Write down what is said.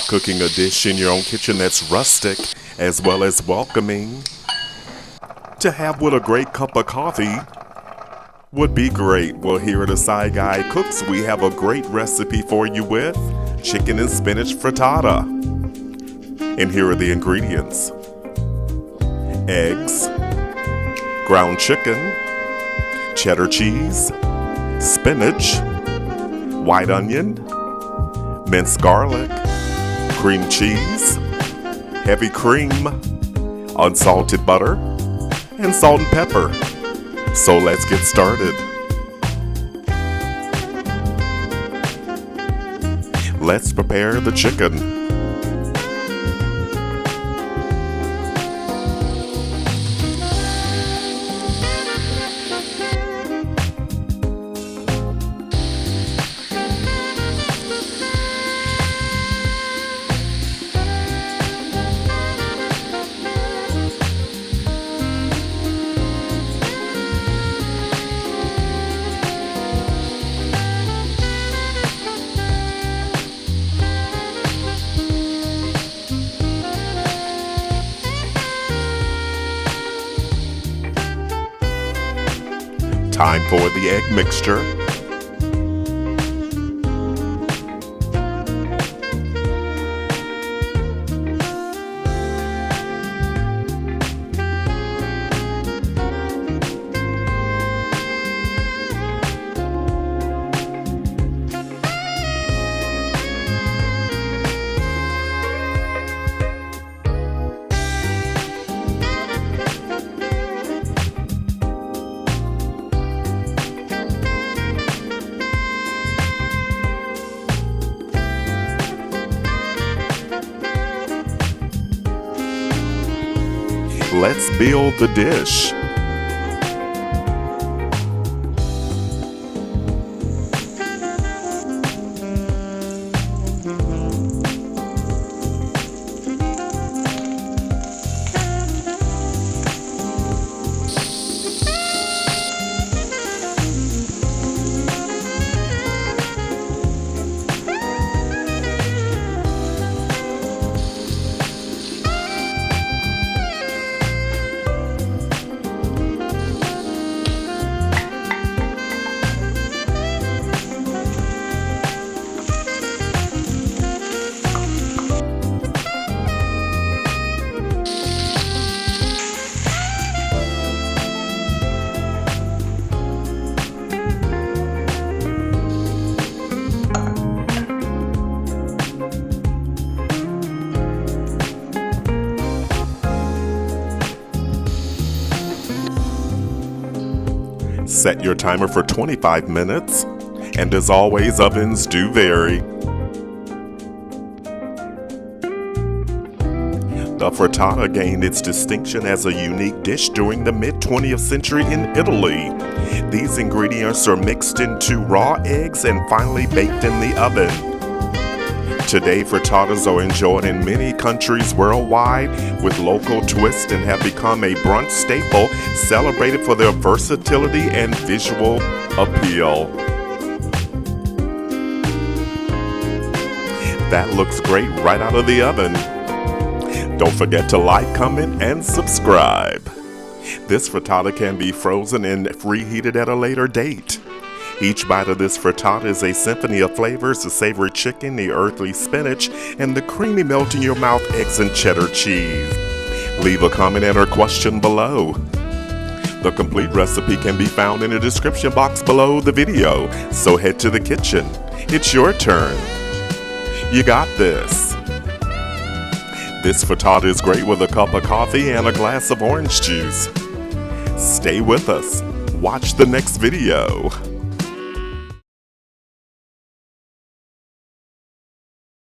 Cooking a dish in your own kitchen that's rustic as well as welcoming to have with a great cup of coffee would be great. Well, here at Aside Guy Cooks, we have a great recipe for you with chicken and spinach frittata. And here are the ingredients: eggs, ground chicken, cheddar cheese, spinach, white onion, minced garlic, cream cheese, heavy cream, unsalted butter, and salt and pepper. So let's get started. Let's prepare the chicken. Time for the egg mixture. Let's build the dish. Set your timer for 25 minutes, and as always, ovens do vary. The frittata gained its distinction as a unique dish during the mid-20th century in Italy. These ingredients are mixed into raw eggs and finally baked in the oven. Today, frittatas are enjoyed in many countries worldwide with local twists and have become a brunch staple celebrated for their versatility and visual appeal. That looks great right out of the oven. Don't forget to like, comment, and subscribe. This frittata can be frozen and reheated at a later date. Each bite of this frittata is a symphony of flavors: the savory chicken, the earthly spinach, and the creamy melt in your mouth eggs and cheddar cheese. Leave a comment and or question below. The complete recipe can be found in the description box below the video, so head to the kitchen. It's your turn. You got this. This frittata is great with a cup of coffee and a glass of orange juice. Stay with us. Watch the next video.